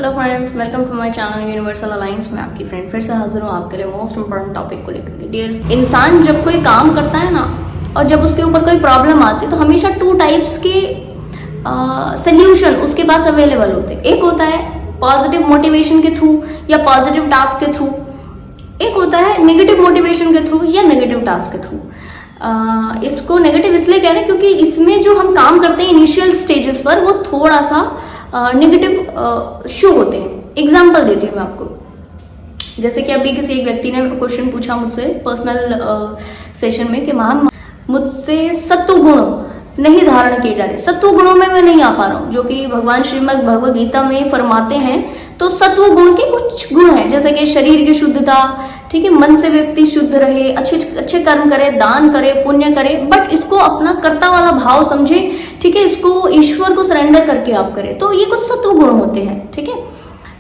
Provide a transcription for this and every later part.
Hello friends, welcome to my channel Universal Alliance में आपकी friend फिर से हाजिर हूँ आपके लिए मोस्ट इंपॉर्टेंट टॉपिक को लेकर। डियर्स, इंसान जब कोई काम करता है ना और जब उसके ऊपर कोई प्रॉब्लम आती है तो हमेशा टू टाइप्स के सोल्यूशन उसके पास अवेलेबल होते हैं। एक होता है पॉजिटिव मोटिवेशन के थ्रू या पॉजिटिव टास्क के थ्रू, एक होता है नेगेटिव मोटिवेशन के थ्रू या नेगेटिव टास्क के थ्रू। इसको नेगेटिव इसलिए कह रहे हैं क्योंकि इसमें जो हम काम करते हैं इनिशियल स्टेजेस पर वो थोड़ा सा नेगेटिव शो होते हैं। एग्जाम्पल देती हूँ मैं आपको। जैसे कि अभी किसी एक व्यक्ति ने क्वेश्चन पूछा मुझसे पर्सनल सेशन में कि मैम मुझसे सत्व गुण नहीं धारण किए जा रहे, सत्व गुणों में मैं नहीं आ पा रहा हूँ, जो कि भगवान श्रीमद् भगवद गीता में फरमाते हैं। तो सत्व गुण के कुछ गुण हैं जैसे कि शरीर की शुद्धता, ठीक है, मन से व्यक्ति शुद्ध रहे, अच्छे कर्म करे, दान करे, पुण्य करे, बट इसको अपना कर्ता वाला भाव समझे, ठीक है, इसको ईश्वर को सरेंडर करके आप करें। तो ये कुछ सत्व गुण होते हैं, ठीक है।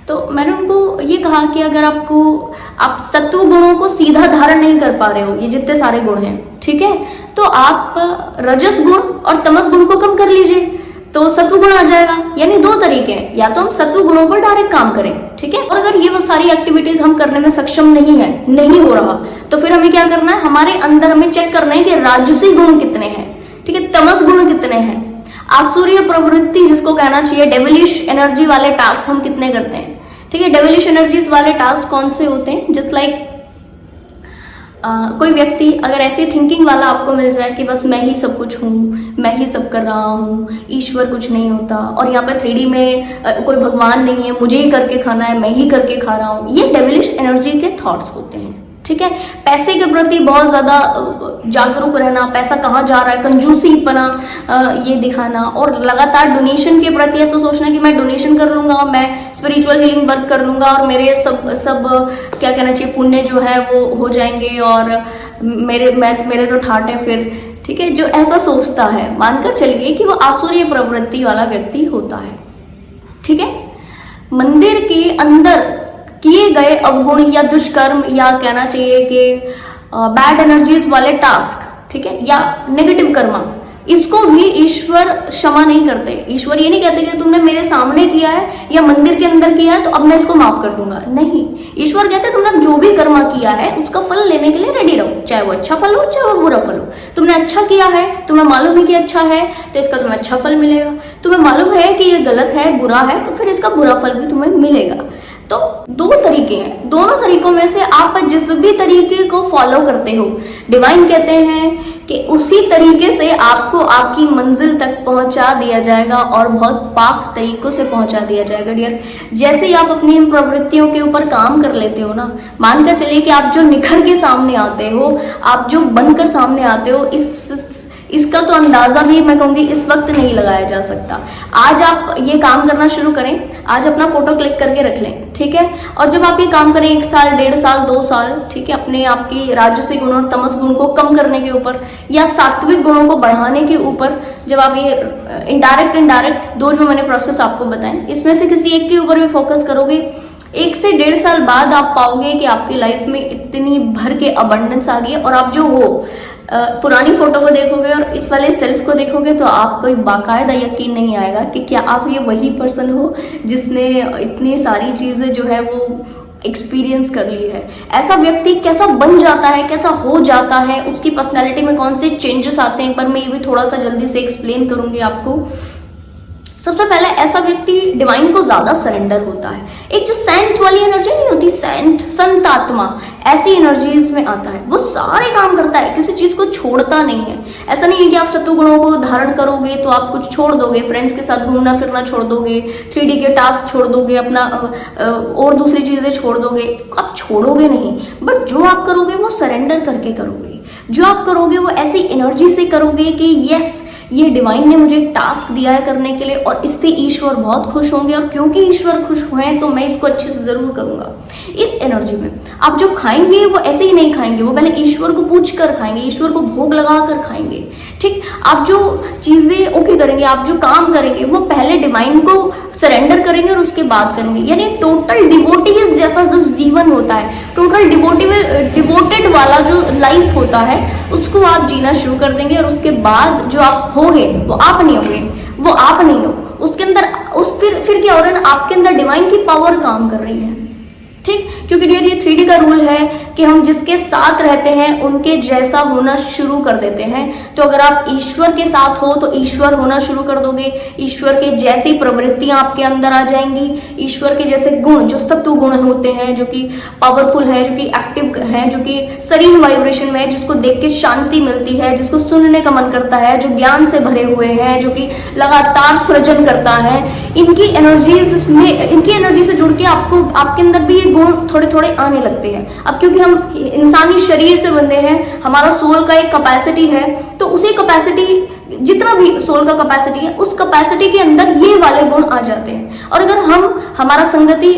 तो मैंने उनको ये कहा कि अगर आप सत्व गुणों को सीधा धारण नहीं कर पा रहे हो, ये जितने सारे गुण हैं, ठीक है, तो आप रजस गुण और तमस गुण को कम कर लीजिए तो सत्व गुण आ जाएगा। यानी दो तरीके हैं, या तो हम सत्व गुणों पर डायरेक्ट काम करें, ठीक है, और अगर ये वो सारी एक्टिविटीज हम करने में सक्षम नहीं हो रहा, तो फिर हमें क्या करना है, हमारे अंदर हमें चेक करना है कि राजसी गुण कितने हैं, ठीक है, तमस गुण कितने हैं, आसुरीय प्रवृत्ति जिसको कहना चाहिए, डेविलिश एनर्जी वाले टास्क हम कितने करते हैं, ठीक है। डेविलिश एनर्जीज वाले टास्क कौन से होते हैं, जस्ट लाइक कोई व्यक्ति अगर ऐसी थिंकिंग वाला आपको मिल जाए कि बस मैं ही सब कुछ हूँ, मैं ही सब कर रहा हूँ, ईश्वर कुछ नहीं होता, और यहाँ पर 3D में कोई भगवान नहीं है, मुझे ही करके खाना है, मैं ही करके खा रहा हूँ, ये डेविलिश एनर्जी के थॉट्स होते हैं, ठीक है। पैसे के प्रति बहुत ज्यादा जागरूक रहना, पैसा कहाँ जा रहा है, कंजूसीपना ये दिखाना, और लगातार डोनेशन के प्रति ऐसा सोचना कि मैं डोनेशन कर लूंगा, मैं स्पिरिचुअल हीलिंग वर्क कर लूंगा और मेरे सब क्या कहना चाहिए पुण्य जो है वो हो जाएंगे और मेरे तो ठाट है फिर, ठीक है। जो ऐसा सोचता है, मानकर चलिए कि वो आसुरीय प्रवृत्ति वाला व्यक्ति होता है, ठीक है। मंदिर के अंदर किए गए अवगुण या दुष्कर्म या कहना चाहिए कि बैड एनर्जीज वाले टास्क, ठीक है, या नेगेटिव कर्मा, इसको भी ईश्वर क्षमा नहीं करते। ईश्वर ये नहीं कहते कि तुमने मेरे सामने किया है या मंदिर के अंदर किया है तो अब मैं इसको माफ कर दूंगा, नहीं। ईश्वर कहते तुमने जो भी कर्मा किया है उसका फल लेने के लिए रेडी रहो, चाहे वो अच्छा फल हो चाहे वो बुरा फल हो। तुमने अच्छा किया है, तुम्हें मालूम है कि अच्छा है तो इसका तुम्हें अच्छा फल मिलेगा, तुम्हें मालूम है कि ये गलत है, बुरा है, तो फिर इसका बुरा फल भी तुम्हें मिलेगा। तो दो तरीके हैं, दोनों तरीकों में से आप जिस भी तरीके को फॉलो करते हो, डिवाइन कहते हैं कि उसी तरीके से आपको आपकी मंजिल तक पहुंचा दिया जाएगा और बहुत पाक तरीकों से पहुंचा दिया जाएगा। डियर, जैसे ही आप अपनी इन प्रवृत्तियों के ऊपर काम कर लेते हो ना, मानकर चलिए कि आप जो निखर के सामने आते हो, आप जो बनकर सामने आते हो, इसका तो अंदाजा भी मैं कहूंगी इस वक्त नहीं लगाया जा सकता। आज आप ये काम करना शुरू करें, आज अपना फोटो क्लिक करके रख लें, ठीक है, और जब आप ये काम करें 1 साल, 1.5 साल, 2 साल, ठीक है, अपने आपकी राजसी गुण और तमस गुण को कम करने के ऊपर या सात्विक गुणों को बढ़ाने के ऊपर, जब आप ये इनडायरेक्ट दो जो मैंने प्रोसेस आपको बताएं, इसमें से किसी एक के ऊपर भी फोकस करोगे, 1 से 1.5 साल बाद आप पाओगे कि आपकी लाइफ में इतनी भर के अबंडेंस आ गई है, और आप जो हो पुरानी फोटो को देखोगे और इस वाले सेल्फ को देखोगे तो आपको बाकायदा यकीन नहीं आएगा कि क्या आप ये वही पर्सन हो जिसने इतनी सारी चीजें जो है वो एक्सपीरियंस कर ली है। ऐसा व्यक्ति कैसा बन जाता है, कैसा हो जाता है, उसकी पर्सनैलिटी में कौन से चेंजेस आते हैं, पर मैं ये भी थोड़ा सा जल्दी से एक्सप्लेन करूंगी आपको। सबसे पहले ऐसा व्यक्ति डिवाइन को ज्यादा सरेंडर होता है। एक जो सेंट वाली एनर्जी नहीं होती, सेंट, संत आत्मा, ऐसी एनर्जीज में आता है, वो सारे काम करता है, किसी चीज को छोड़ता नहीं है। ऐसा नहीं है कि आप सत्व गुणों को धारण करोगे तो आप कुछ छोड़ दोगे, फ्रेंड्स के साथ घूमना फिरना छोड़ दोगे, 3D के टास्क छोड़ दोगे, अपना और दूसरी चीजें छोड़ दोगे, आप छोड़ोगे नहीं, बट जो आप करोगे वो सरेंडर करके करोगे। जो आप करोगे वो ऐसी एनर्जी से करोगे कि यस, ये डिवाइन ने मुझे एक टास्क दिया है करने के लिए और इससे ईश्वर बहुत खुश होंगे, और क्योंकि ईश्वर खुश हुए हैं तो मैं इसको अच्छे से जरूर करूंगा। इस एनर्जी में आप जो खाएंगे वो ऐसे ही नहीं खाएंगे, वो पहले ईश्वर को पूछ कर खाएंगे, ईश्वर को भोग लगा कर खाएंगे, ठीक। आप जो चीजें ओके करेंगे, आप जो काम करेंगे वो पहले डिवाइन को सरेंडर करेंगे और उसके बाद करेंगे। यानी टोटल डिवोटीज जैसा जो जीवन होता है, टोटल डिवोटेड वाला जो लाइफ होता है, उसको आप जीना शुरू कर देंगे, और उसके बाद जो आप होगे वो आप नहीं होगे, वो आप नहीं हो, उसके अंदर फिर क्या हो रहा है ना, आपके अंदर डिवाइन की पावर काम कर रही है। ठीक, क्योंकि डियर ये 3D का रूल है कि हम जिसके साथ रहते हैं उनके जैसा होना शुरू कर देते हैं। तो अगर आप ईश्वर के साथ हो तो ईश्वर होना शुरू कर दोगे, ईश्वर के जैसी प्रवृत्तियां आपके अंदर आ जाएंगी, ईश्वर के जैसे गुण, जो सत्व गुण होते हैं, जो कि पावरफुल है, जो कि एक्टिव है, जो कि serene वाइब्रेशन में है, जिसको देख के शांति मिलती है, जिसको सुनने का मन करता है, जो ज्ञान से भरे हुए हैं, जो कि लगातार सृजन करता है, इनकी एनर्जी से जुड़ के आपको आपके अंदर भी गुण थोड़े थोड़े आने लगते हैं। अब क्योंकि हम इंसानी शरीर से बंधे हैं, हमारा सोल का एक कैपेसिटी है, तो उसी कैपेसिटी, जितना भी सोल का कैपेसिटी है, उस कैपेसिटी के अंदर ये वाले गुण आ जाते हैं। और अगर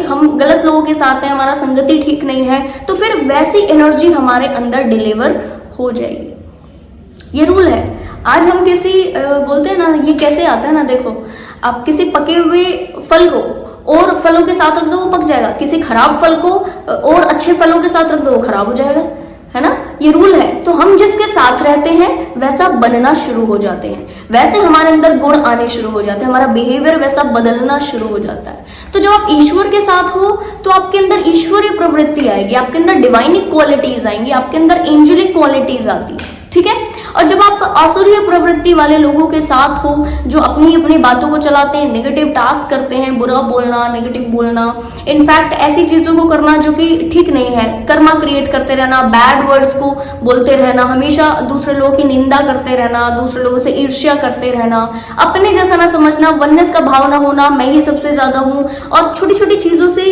हम गलत लोगों के साथ हैं, हमारा संगति ठीक नहीं है, तो फिर वैसी एनर्जी हमारे अंदर डिलीवर हो जाएगी। ये रूल है। आज हम बोलते हैं ना, ये कैसे आता है ना, देखो आप किसी पके हुए फल को और फलों के साथ रख दो, वो पक जाएगा। किसी खराब फल को और अच्छे फलों के साथ रख दो, वो खराब हो जाएगा, है ना। ये रूल है। तो हम जिसके साथ रहते हैं वैसा बनना शुरू हो जाते हैं, वैसे हमारे अंदर गुण आने शुरू हो जाते हैं, हमारा बिहेवियर वैसा बदलना शुरू हो जाता है। तो जब आप ईश्वर के साथ हो तो आपके अंदर ईश्वरीय प्रवृत्ति आएगी, आपके अंदर डिवाइनिक क्वालिटीज आएंगी, आपके अंदर एंजेलिक क्वालिटीज आती है, ठीक है। और जब आप असुरीय प्रवृत्ति वाले लोगों के साथ हो, जो अपनी अपनी बातों को चलाते हैं, नेगेटिव टास्क करते हैं, बुरा बोलना, नेगेटिव बोलना, इनफैक्ट ऐसी चीजों को करना जो कि ठीक नहीं है, कर्मा क्रिएट करते रहना, बैड वर्ड्स को बोलते रहना, हमेशा दूसरे लोगों की निंदा करते रहना, दूसरे लोगों से ईर्ष्या करते रहना, अपने जैसा ना समझना, वननेस का भाव ना होना, मैं ही सबसे ज्यादा हूं, और छोटी छोटी चीजों से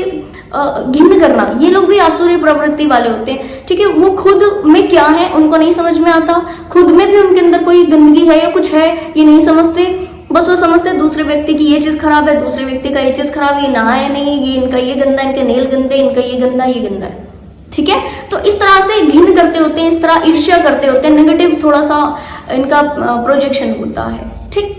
घिन करना, ये लोग भी आसुरी प्रवृत्ति वाले होते हैं, ठीक है। वो खुद में क्या है उनको नहीं समझ में आता, खुद में भी उनके अंदर कोई गंदगी है या कुछ है, ये नहीं समझते। बस वो समझते दूसरे व्यक्ति की ये चीज खराब है, दूसरे व्यक्ति का ये चीज खराब है, ये नहाए नहीं, ये इनका ये गंदा, इनके नेल गंदे, इनका ये गंदा है, ठीक है। तो इस तरह से घिन करते होते हैं, इस तरह ईर्ष्या करते होते हैं, नेगेटिव थोड़ा सा इनका प्रोजेक्शन होता है, ठीक।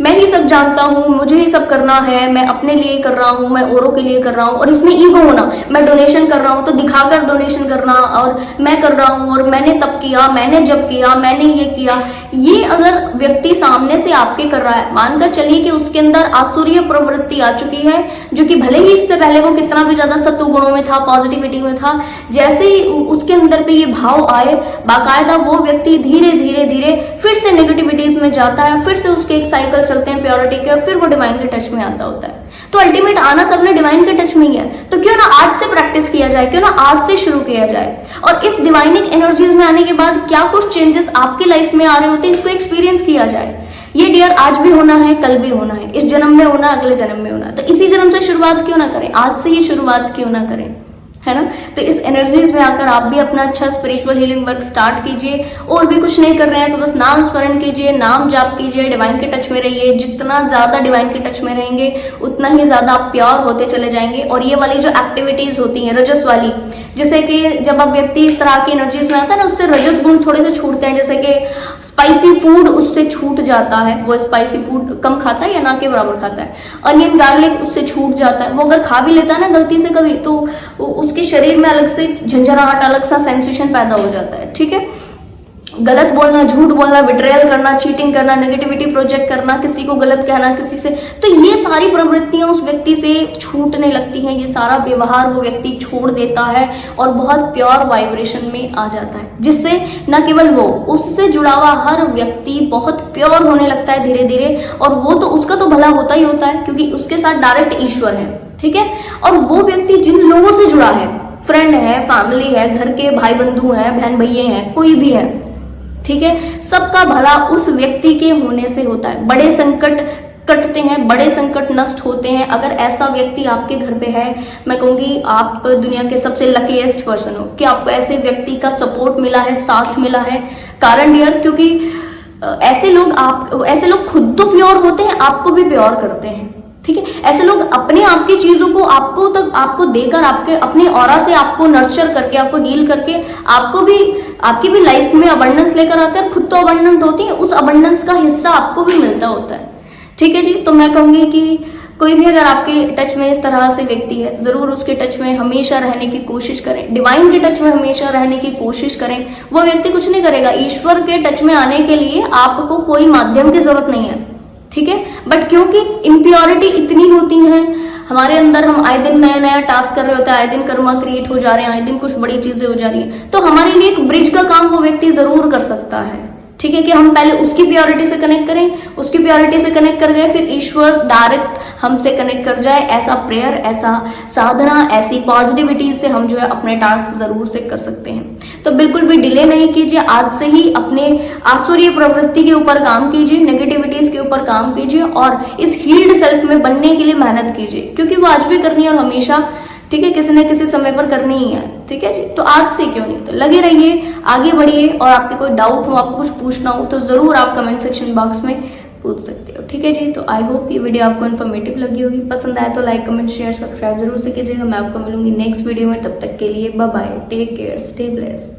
मैं ही सब जानता हूँ, मुझे ही सब करना है, मैं अपने लिए कर रहा हूँ, मैं औरों के लिए कर रहा हूँ, और इसमें ईगो होना, मैं डोनेशन कर रहा हूँ तो दिखाकर डोनेशन करना, और मैं कर रहा हूँ और मैंने तब किया, मैंने जब किया, मैंने ये किया। ये अगर व्यक्ति सामने से आपके कर रहा है, मानकर चलिए कि उसके अंदर आसुरीय प्रवृत्ति आ चुकी है, जो कि भले ही इससे पहले वो कितना भी ज्यादा सत्व गुणों में था, पॉजिटिविटी में था, जैसे ही उसके अंदर पे ये भाव आए, बाकायदा वो व्यक्ति धीरे धीरे धीरे फिर से नेगेटिविटीज में जाता है, फिर से उसके एक साइकिल चलते हैं प्योरिटी के, और फिर वो डिवाइन के टच में आता होता है। तो अल्टीमेट आना सबने डिवाइन के टच में ही है। तो क्यों ना आज से प्रैक्टिस किया जाए, क्यों ना आज से शुरू किया जाए, और इस डिवाइनिक एनर्जीज में आने के बाद क्या कुछ चेंजेस आपकी लाइफ में आ रहे होते हैं, इसको एक्सपीरियंस किया जाए। ये डियर आज भी होना है, कल भी होना है, इस जन्म में होना, अगले जन्म में होना। तो इसी जन्म से शुरुआत क्यों ना करें, आज से ही शुरुआत क्यों ना करें, है ना। तो इस एनर्जीज में आकर आप भी अपना अच्छा स्पिरिचुअल हीलिंग वर्क स्टार्ट कीजिए। और भी कुछ नहीं कर रहे हैं तो बस नाम स्मरण कीजिए, नाम जाप कीजिए, डिवाइन के टच में रहिए। जितना ज्यादा डिवाइन के टच में रहेंगे उतना ही ज्यादा आप प्योर होते चले जाएंगे। और ये वाली जो एक्टिविटीज होती हैं रजस वाली, जैसे कि जब आप व्यक्ति इस तरह की एनर्जीज में आता है ना, उससे रजस गुण थोड़े से छूटते हैं। जैसे कि स्पाइसी फूड उससे छूट जाता है, वो स्पाइसी फूड कम खाता है या ना के बराबर खाता है। अनियन गार्लिक उससे छूट जाता है, वो अगर खा भी लेता है ना गलती से कभी, तो उसके शरीर में अलग से झंझनाहट, अलग सा सेंसेशन पैदा हो जाता है, ठीक है। गलत बोलना, झूठ बोलना, बिट्रेयल करना, चीटिंग करना, नेगेटिविटी प्रोजेक्ट करना, किसी को गलत कहना, किसी से, तो ये सारी प्रवृत्तियां उस व्यक्ति से छूटने लगती हैं। ये सारा व्यवहार वो व्यक्ति छोड़ देता है और बहुत प्योर वाइब्रेशन में आ जाता है, जिससे न केवल वो, उससे जुड़ा हुआ हर व्यक्ति बहुत प्योर होने लगता है धीरे धीरे। और वो तो उसका तो भला होता ही होता है, क्योंकि उसके साथ डायरेक्ट ईश्वर है, ठीक है। और वो व्यक्ति जिन लोगों से जुड़ा है, फ्रेंड है, फैमिली है, घर के भाई बंधु हैं, बहन भैये हैं, कोई भी है, ठीक है, सबका भला उस व्यक्ति के होने से होता है। बड़े संकट कटते हैं, बड़े संकट नष्ट होते हैं अगर ऐसा व्यक्ति आपके घर पे है। मैं कहूंगी आप दुनिया के सबसे लकीएस्ट पर्सन हो कि आपको ऐसे व्यक्ति का सपोर्ट मिला है, साथ मिला है। कारण डियर, क्योंकि ऐसे लोग खुद तो प्योर होते हैं, आपको भी प्योर करते हैं, ठीक है। ऐसे लोग अपने आप की चीजों को आपको देकर, आपके अपने ऑरा से आपको नर्चर करके, आपको हील करके, आपकी भी लाइफ में अबंडेंस लेकर आते हैं। खुद तो अबंडेंट होती है, उस अबंडेंस का हिस्सा आपको भी मिलता होता है, ठीक है जी। तो मैं कहूंगी कि कोई भी अगर आपके टच में इस तरह से व्यक्ति है, जरूर उसके टच में हमेशा रहने की कोशिश करें, डिवाइन के टच में हमेशा रहने की कोशिश करें। वो व्यक्ति कुछ नहीं करेगा, ईश्वर के टच में आने के लिए आपको कोई माध्यम की जरूरत नहीं है, ठीक है। बट क्योंकि इम्प्योरिटी इतनी होती है हमारे अंदर, हम आए दिन नया नया टास्क कर रहे होते हैं, आए दिन कर्मा क्रिएट हो जा रहे हैं, आए दिन कुछ बड़ी चीजें हो जा रही हैं, तो हमारे लिए एक ब्रिज का काम वो व्यक्ति जरूर कर सकता है, ठीक है, कि हम पहले उसकी प्योरिटी से कनेक्ट करें, उसकी प्योरिटी से कनेक्ट कर गए, फिर ईश्वर डायरेक्ट हमसे कनेक्ट कर जाए। ऐसा प्रेयर, ऐसा साधना, ऐसी पॉजिटिविटी से हम जो है अपने टास्क जरूर से कर सकते हैं। तो बिल्कुल भी डिले नहीं कीजिए, आज से ही अपने आसुरी प्रवृत्ति के ऊपर काम कीजिए, नेगेटिविटीज के ऊपर काम कीजिए और इस हील्ड सेल्फ में बनने के लिए मेहनत कीजिए, क्योंकि वो आज भी करनी है और हमेशा, ठीक है, किसी न किसी समय पर करनी ही है, ठीक है जी। तो आज से क्यों नहीं, तो लगे रहिए, आगे बढ़िए, और आपके कोई डाउट हो, आपको कुछ पूछना हो तो जरूर आप कमेंट सेक्शन बॉक्स में पूछ सकते हो, ठीक है जी। तो आई होप ये वीडियो आपको इन्फॉर्मेटिव लगी होगी, पसंद आए तो लाइक कमेंट शेयर सब्सक्राइब जरूर से कीजिएगा। मैं आपको मिलूंगी नेक्स्ट वीडियो में, तब तक के लिए bye bye, take care, stay blessed.